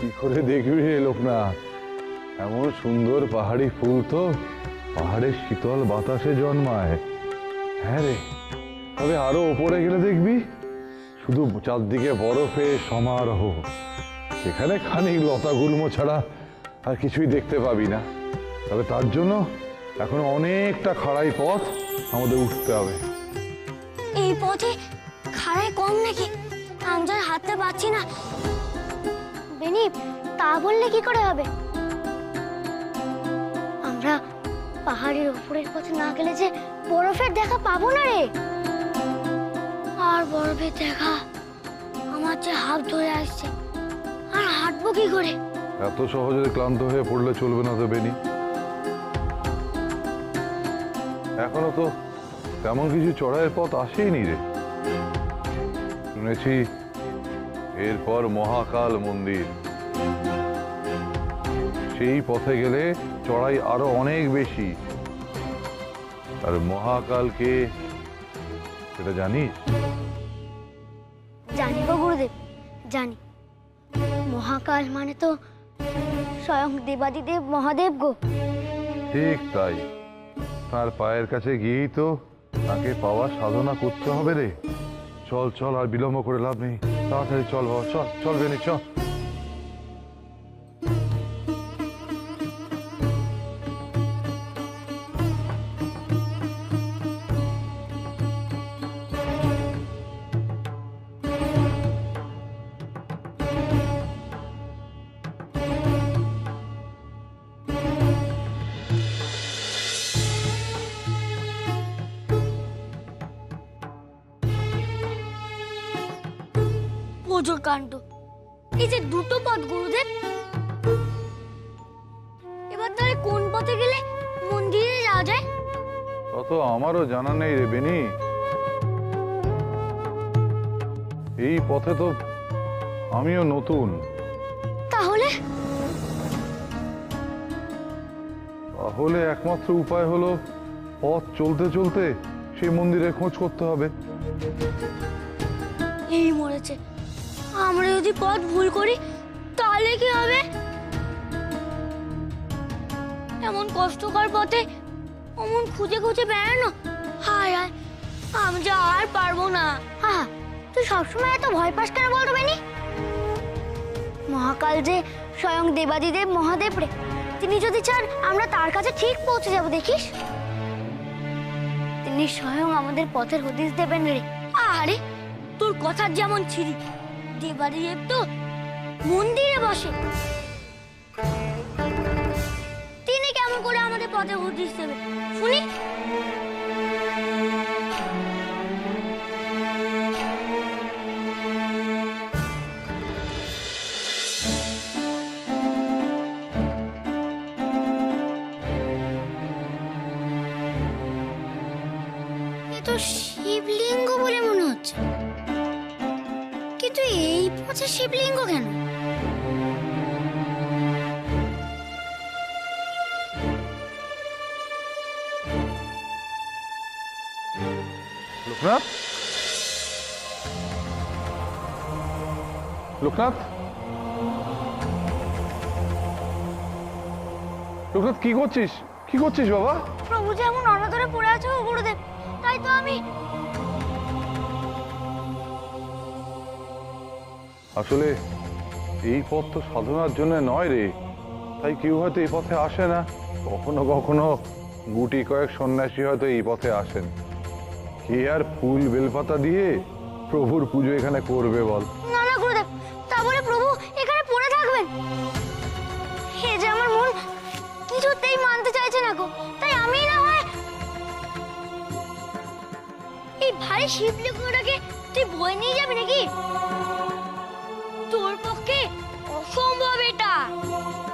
কি করে দেখবি রে লোকনাথ, এমন সুন্দর পাহাড়ি ফুল তো পাহাড়ের শীতল বাতাসে জন্মায়। হ্যাঁ রে, তবে আরো ওপরে গেলে দেখবি শুধু চারদিকে বরফে সমারোহ, সেখানে খানিক লতা গুল্ম ছাড়া আর কিছুই দেখতে পাবি না। তবে তার জন্য এখন অনেকটা খাড়াই পথ আমাদের উঠতে হবে। এই পথে খাড়াই কম নাকি? আমি যা হাঁটতে পারছি না। বেনি, তা বললে কি করে হবে? আমরা পাহাড়ের উপরের পথে না গেলে যে বরফের দেখা পাবো না রে। আর বরফের দেখা আমার যে হাত ধরে আসছে, আর হাঁটবো কি করে? এত সহজে ক্লান্ত হয়ে পড়লে চলবে না তো বেনি। এখনো তো তেমন কিছু চড়াইয়ের পথ আসেনি রে। শুনেছি এরপর মহাকাল মন্দির, সেই পথে গেলে চড়াই আরো অনেক বেশি। আর মহাকালকে সেটা জানিস? জানি গো গুরুদেব, জানি। মহাকাল মানে তো স্বয়ং দেবাদিদেব মহাদেব গো। ঠিক তাই, তার পায়ের কাছে গিয়েই তো তাকে পাওয়ার সাধনা করতে হবে রে। চল চল, আর বিলম্ব করে লাভ নেই, তাড়াতাড়ি চল বাবা, চল চল বেনি চল। প্রচুর কাণ্ড, এই যে দুটো পথ গুরুদেব। এবার তাহলে কোন পথে গেলে মন্দিরে যাওয়া যায়? তত আমারও জানা নেই রে বেনি। এই পথে তো আমিও নতুন। তাহলে তাহলে একমাত্র উপায় হলো পথ চলতে চলতে সেই মন্দিরের খোঁজ করতে হবে। এই মরেছে, আমরা যদি পথ ভুল করি তাহলে কি হবে? এমন কষ্টকর পথে অমন খুঁজে খুঁজে বেড়ানো, হায় হায়, আমি যে আর পারবো না। হ্যাঁ, তুই সবসময় এত ভয় পাস কেন বলতো বেনি? মহাকাল যে স্বয়ং দেবাদিদেব মহাদেব রে, তিনি যদি চান আমরা তার কাছে ঠিক পৌঁছে যাব, দেখিস। তিনি স্বয়ং আমাদের পথের হদিশ দেবেন রে। আরে তোর কথার যেমন ছিরি, দেবাদিদেব তো মন্দিরে বসে, তিনি কেমন করে আমাদের পথে হদিশ দেবেন শুনি? এ তো শিবলিঙ্গ বলে মনে হচ্ছে, কিন্তু এই পথে শিবলিঙ্গ কেন? লোকনাথ, লোকনাথ, লোকনাথ, কি করছিস? কি করছিস বাবা? প্রভু যেমন অনাদরে পড়ে আছে গো গুরুদেব, তাই তো আমি। আসলে এই পথ তো সাধনার জন্য নয় রে, তাই কেউ হয়তো এই পথে আসে না। কখনো কখনো গুটি কয়েক সন্ন্যাসী হয়তো এই পথে আসেন। কে আর ফুল বেলপাতা দিয়ে প্রভুর পুজো এখানে করবে বল? না না গুরুদেব, তা বলে প্রভু এখানে পড়ে থাকবেন? হে যে আমার মন কিছুতেই মানতে চাইছে না গো, তাই আমি না হয় এই ভারী শিবলিঙ্গটাকে তুই বয়ে নিয়ে যাবি নাকি? তোর পক্ষে অসম্ভব এটা।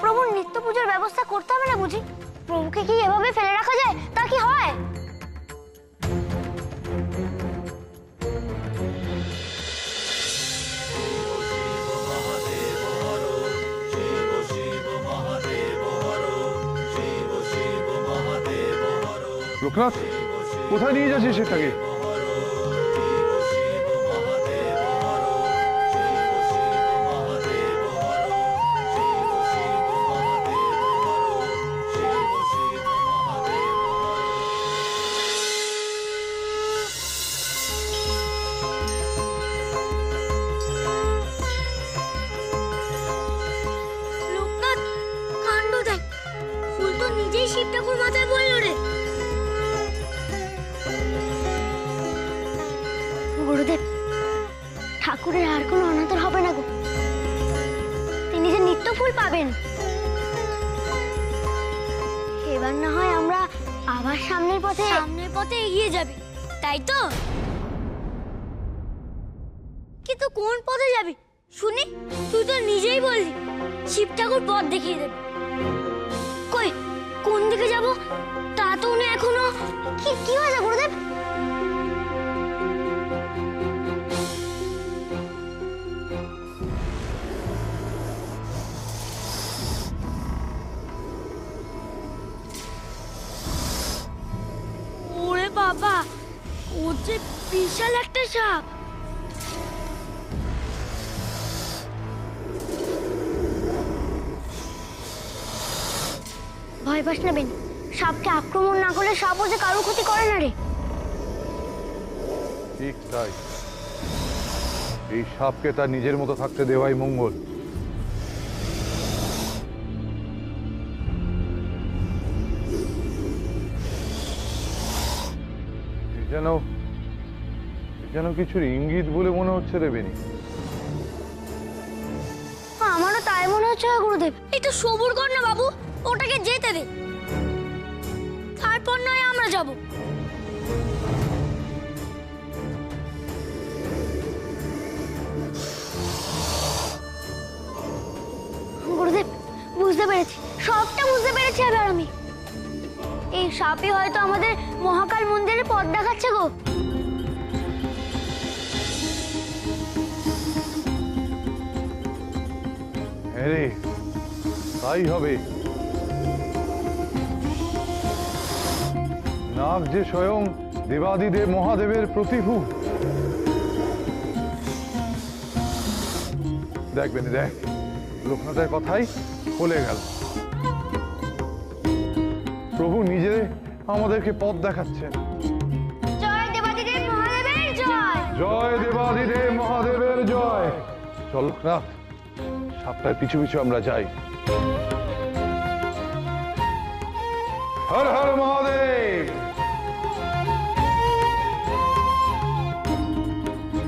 প্রভুর নিত্য পূজার ব্যবস্থা করতে হবে না বুঝি? প্রভুকে কি এভাবে ফেলে রাখা যায়? তা কি হয়? লোকনাথ, কোথায় নিয়ে যাচ্ছিস সেটাকে? ফুল পাবেন। এবার না হয় আমরা আবার সামনের পথে এগিয়ে যাবে, তাই তো? কিন্তু কোন পথে যাবি শুনি? তুই তো নিজেই বললি শিব ঠাকুর পথ দেখিয়ে দেবে। কই, কোন দিকে যাব তা তো উনি এখনো। কি হয়েছে গুরুদেব? ওরে বাবা, ও যে বিশাল একটা সাপ। ভয় পাস না বেনি, সাপকে আক্রমণ না করলে সাপও যে কারো ক্ষতি করে না রে। ঠিক তাই, এই সাপকে তার নিজের মতো থাকতে দেওয়াই মঙ্গল। যেন কিছুর ইঙ্গিত বলে মনে হচ্ছে রে বেনি। আমারও তাই মনে হচ্ছে গুরুদেব। একটু সবুর কর না বাবু, ওটাকে যেতে দে, তারপর নয় আমরা যাব। গুরুদেব, বুঝতে পেরেছি, সবটা বুঝতে পেরেছি এবার আমি। এই সাপই হয়তো আমাদের মহাকাল মন্দিরের পথ দেখাচ্ছে গো। হ্যাঁ রে, তাই হবে। নাগ যে স্বয়ং দেবাদিদেব মহাদেবের প্রতিভু। দেখবেন, দেখ, লোকনাথের কথাই বলে গেল। প্রভু নিজে আমাদেরকে পথ দেখাচ্ছেন। জয় দেবাদিদেব মহাদেবের জয়। জয় দেবাদিদেব মহাদেবের জয়। চল লোকনাথ, সাপটার পিছু পিছু আমরা যাই। হর হর মহাদেব,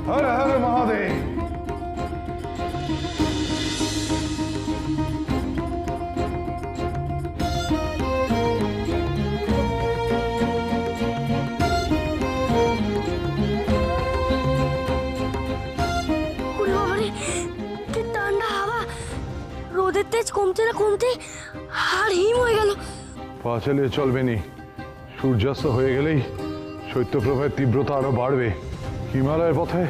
হর হর মহাদেব। রোদের তেজ কমতে না কমতে আর হিম হয়ে গেল। পা চালিয়ে চলবে নি, সূর্যাস্ত হয়ে গেলেই শৈত্যপ্রবাহের তীব্রতা আরো বাড়বে। হিমালয়ের পথে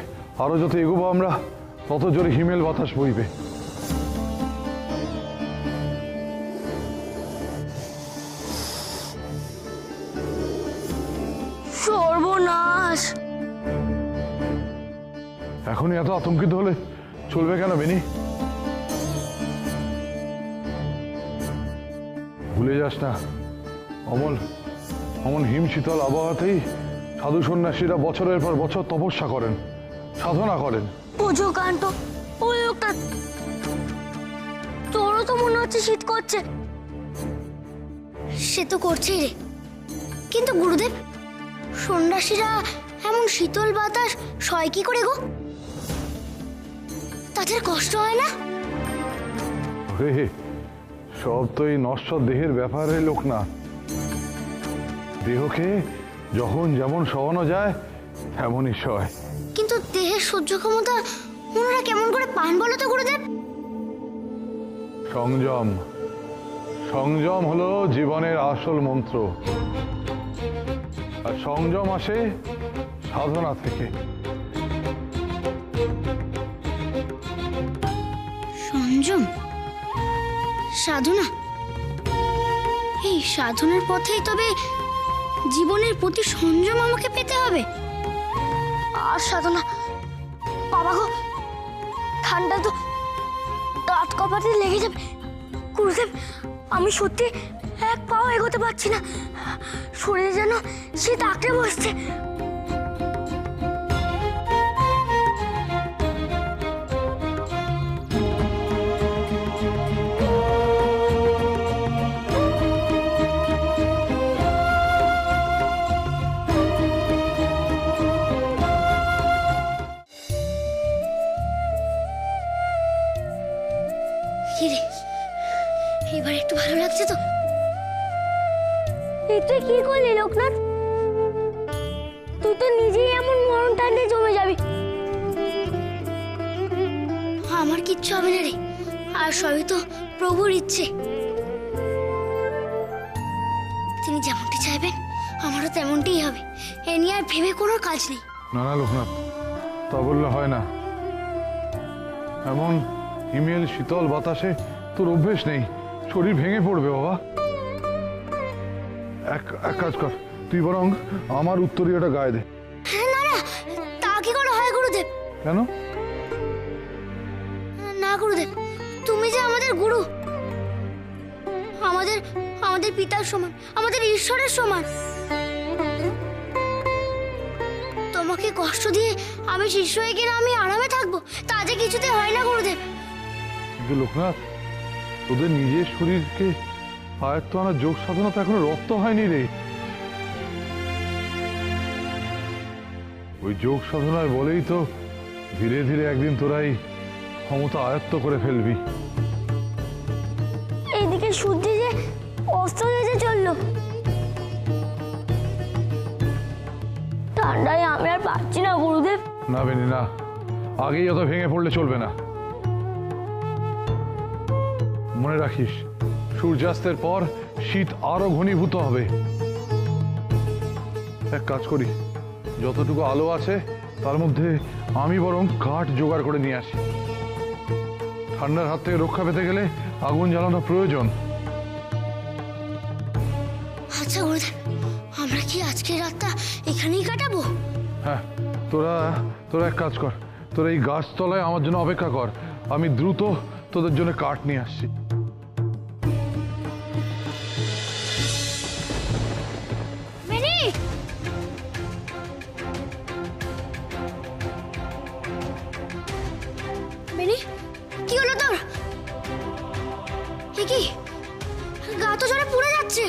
আরো যত এগোবো আমরা, তত জোরে হিমেল বাতাস বইবে। সর্বনাশ! এখনই এত আতঙ্কিত হলে চলবে কেন বেনি? ভুলে যাস না, অমন হিম শীতল আবহাওয়াতেই সাধু সন্ন্যাসীরা বছরের পর বছর তপস্যা করেন, সাধনা করেন। বুঝো কান্ত, ওই লোকটা, তোরও তো মনে হচ্ছে শীত করছে। সে তো করছেই রে, কিন্তু গুরুদেব, সন্ন্যাসীরা এমন শীতল বাতাস সয় কি করে গো? তাদের কষ্ট হয় না? রে, সব তো এই নশ্বর দেহের ব্যাপারে লোকনাথ। দেহকে যখন যেমন সহানো যায় তেমনই সয়। কিন্তু দেহের সহ্য ক্ষমতা ওনারা কেমন করে পান বলো তো গুরুদেব? সংযম, সংযম হলো জীবনের আসল মন্ত্র। আর সংযম আসে সাধনা থেকে। সংযম, সাধনা, এই সাধনার পথেই তবে জীবনের প্রতি সংযম আমাকে পেতে হবে। আর সাধনা, বাবা গো, ঠান্ডা তো দাঁত কপাতে লেগে যাবে। গুরুদেব, আমি সত্যি এক পাও এগোতে পারছি না, শরীরে যেন শীত আঁকড়ে বসছে। কিরে, এবার একটু ভালো লাগছে তো? এই তুই কি করলি লোকনাথ? তুই তো নিজেই এমন মরণ টানতে জমে যাবি। আমার কিচ্ছু হবে না রে, আর সবই তো প্রভুর ইচ্ছে। তিনি যেমনটি চাইবেন আমারও তেমনটিই হবে। এ নিয়ে আর ভেবে কোনো কাজ নেই। না না লোকনাথ, তা বললে হয় না। এমন হিমেল শীতল বাতাসে তোর অভ্যেস নেই, শরীর ভেঙে পড়বে বাবা। এক এক কাজ কর, তুই বরং আমার উত্তরীয়টা গায়ে দে। হ্যাঁ, না না, তা কি করে হয় গুরুদেব? কেন? না গুরুদেব, তুমি যে আমাদের গুরু, আমাদের আমাদের পিতার সমান, আমাদের ঈশ্বরের সমান। তোমাকে কষ্ট দিয়ে আমি শিষ্য হয়ে কিনা আমি আরামে থাকবো, তা যে কিছুতে হয় না গুরুদেব। কিন্তু লোকনাথ, তোদের নিজের শরীরকে আয়ত্ত আনার যোগ সাধনা তো এখনো রপ্ত হয়নি রে। ওই যোগ সাধনার বলেই তো ধীরে ধীরে একদিন তোরাই ক্ষমতা আয়ত্ত করে ফেলবি। এইদিকে সূর্য যে অস্ত যেতে চললো, ঠান্ডায় আমি আর পাচ্ছি না গুরুদেব। না বেনি না, আগেই অত ভেঙে পড়লে চলবে না। মনে রাখিস, সূর্যাস্তের পর শীত আরো ঘনীভূত হবে। এক কাজ করি, যতটুকু আলো আছে তার মধ্যে আমি বরং কাঠ জোগাড় করে নিয়ে আসি। ঠান্ডার হাত থেকে রক্ষা পেতে গেলে আগুন জ্বালানো প্রয়োজন। আচ্ছা গুরুদেব, আমরা কি আজকের রাতটা এখানেই কাটাবো? হ্যাঁ, তোরা তোরা এক কাজ কর, তোরা এই গাছতলায় আমার জন্য অপেক্ষা কর। আমি দ্রুত তোদের জন্য কাঠ নিয়ে আসছি। বেনি, বেনি, কি হলো তোর? এ কি, গা তো জোরে পুড়ে যাচ্ছে।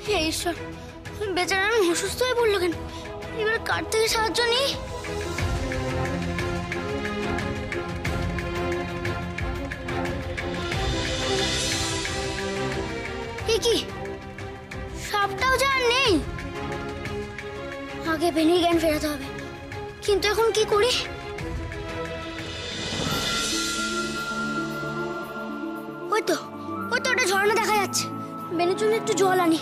হে ঈশ্বর, বেচারা অসুস্থ হয়ে পড়লো কেন? এবার কার থেকে সাহায্য নেই। এ কি, সাপটাও যা আর নেই। আগে বেনির জ্ঞান ফেরাতে হবে, কিন্তু এখন কি করি? ওই তো ওটা ঝর্ণা দেখা যাচ্ছে। বেনির জন্য একটু জল আনি।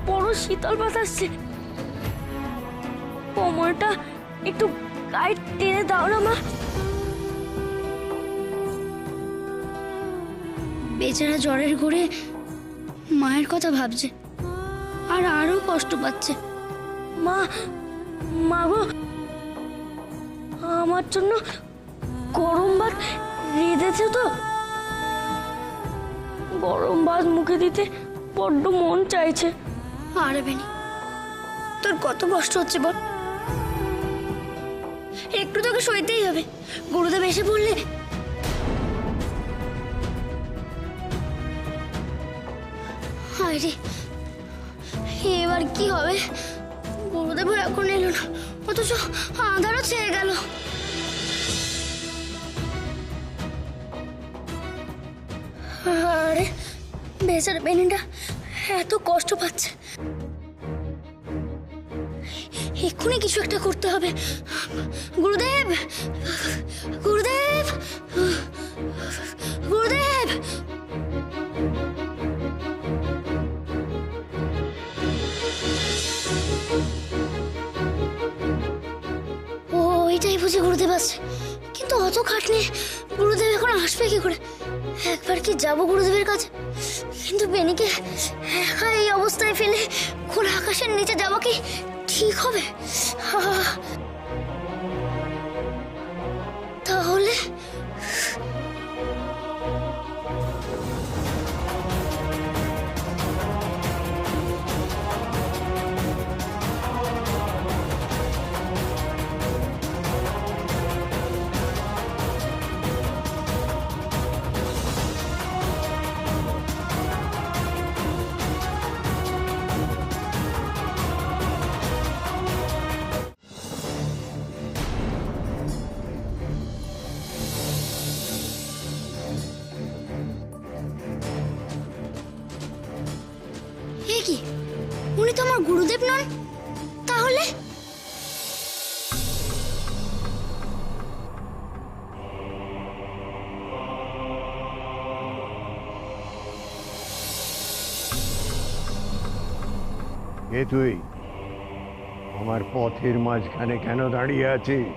বড় শীতল বাতাস আসছে, কোমরটা একটু গায়ে টেনে দাও না মা। বেচারা জ্বরের ঘোরে মায়ের কথা ভাবছে আর আরো কষ্ট পাচ্ছে। মা, মা গো, আমার জন্য গরম ভাত রেঁধেছে তো? গরম ভাত মুখে দিতে বড্ড মন চাইছে। আরে বেনি, তোর কত কষ্ট হচ্ছে বল? একটু তোকে সইতেই হবে। গুরুদেব এসে পড়লে হায় রে, এবার কি হবে? গুরুদেব এখন এলো না, অথচ আধারও ছেড়ে গেল। আরে বেচারা বেনিটা এত কষ্ট পাচ্ছে, এক্ষুনি কিছু একটা করতে হবে। গুরুদেব, গুরুদেব, গুরুদেব। এটাই বুঝি গুরুদেব আসছে, কিন্তু অত খাটনি গুরুদেব এখন আসবে কি করে? একবার কি যাব গুরুদেবের কাছে, কিন্তু বেনিকে একা এই অবস্থায় ফেলে খোলা আকাশের নিচে যাওয়া কি ঠিক হবে? তাহলে এ কি, উনি তো আমার গুরুদেব নন। তাহলে কে তুই? আমার পথের মাঝখানে কেন দাঁড়িয়ে আছিস?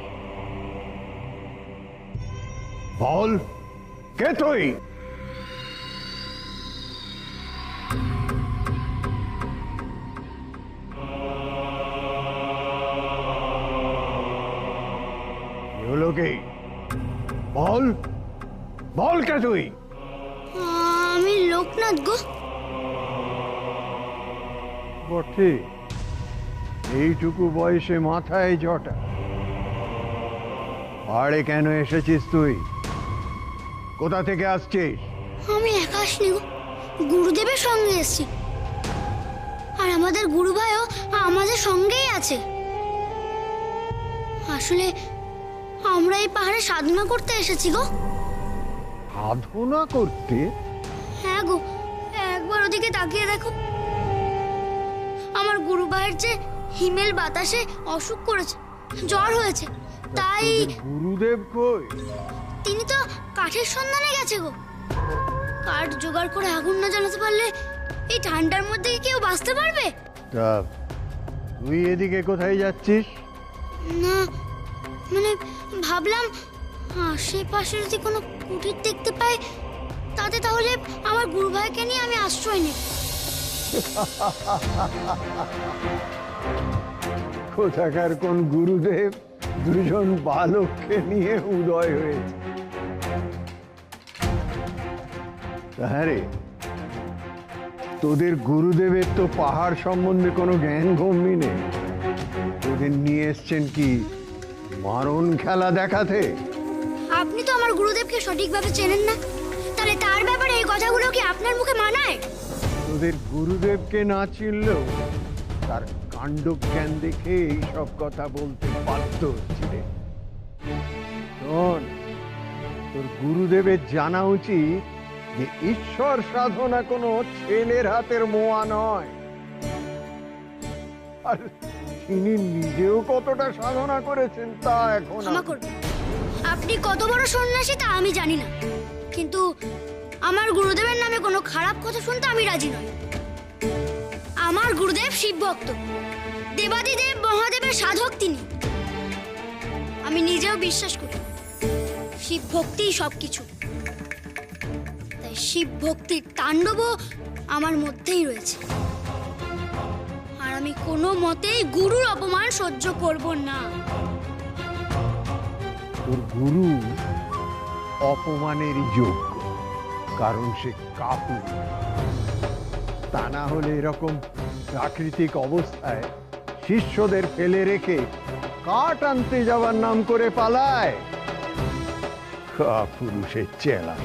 বল, কে তুই? কি হলো কি? বল, বল কে তুই? আমি লোকনাথ গো। বটে, এইটুকু বয়সে মাথায় জটা। পাহাড়ে কেন এসেছিস তুই? কোথা থেকে আসছিস? আমি একা আসিনি গো, গুরুদেবের সঙ্গে এসেছি। আর আমাদের গুরু ভাইও আমাদের সঙ্গেই আছে। আসলে আমরা এই পাহাড়ে সাধনা করতে এসেছি গো। সাধনা করতে? হ্যাঁ গো, একবার ওদিকে তাকিয়ে দেখো। আমার গুরু ভাইয়ের যে হিমেল বাতাসে অসুখ করেছে, জ্বর হয়েছে, তাই তোদের গুরুদেব কই? তিনি তো কাঠের সন্ধানে গেছে গো। কাঠ জোগাড় করে আগুন না জ্বালাতে পারলে এই ঠান্ডার মধ্যে কি কেউ বাঁচতে পারবে? তা তুই এদিকে কোথায় যাচ্ছিস? না, মানে ভাবলাম আশেপাশে যদি কোনো কুটির দেখতে পাই, তাতে তাহলে আমার গুরু ভাইকে নিয়ে আমি আশ্রয় নেব। কোথাকার কোন গুরুদেব দুজন বালককে নিয়ে উদয় হয়েছে। তাহারে তোদের গুরুদেবের তো পাহাড় সম্বন্ধে কোনো জ্ঞান গম্যি নেই। তোদের নিয়ে এসছেন কি মারণ খেলা দেখাতে? আপনি তো আমার গুরুদেবকে সঠিকভাবে চেনেন না, তাহলে তার ব্যাপারে এই কথাগুলো কি আপনার মুখে মানায়? তোদের গুরুদেবকে না চিনলেও তার কাণ্ডজ্ঞান দেখে এইসব কথা বলতে বাধ্য হচ্ছিলে। শোন, তোর গুরুদেবের জানা উচিত যে ঈশ্বর সাধনা কোনো ছেলের হাতের মোয়া নয়। আর তিনি নিজেও কতটা সাধনা করেছেন তা এখন ক্ষমা করবেন, আপনি কত বড় সন্ন্যাসী তা আমি জানি না, কিন্তু আমার গুরুদেবের নামে কোনো খারাপ কথা শুনতে আমি রাজি নই। আমার গুরুদেব শিব ভক্ত, দেবাদিদেব মহাদেবের সাধক তিনি। আমি নিজেও বিশ্বাস করি শিব ভক্তিই সবকিছু। তাই শিব ভক্তির তাণ্ডবও আমার মধ্যেই রয়েছে। আর আমি কোনো মতেই গুরুর অপমান সহ্য করব না। তোর গুরু অপমানেরই যোগ্য, কারণ সে কাপুর। তা না হলে এরকম প্রাকৃতিক অবস্থায় শিষ্যদের ফেলে রেখে কাঠ আনতে যাওয়ার নাম করে পালায়। কাপুরুষের চেলা।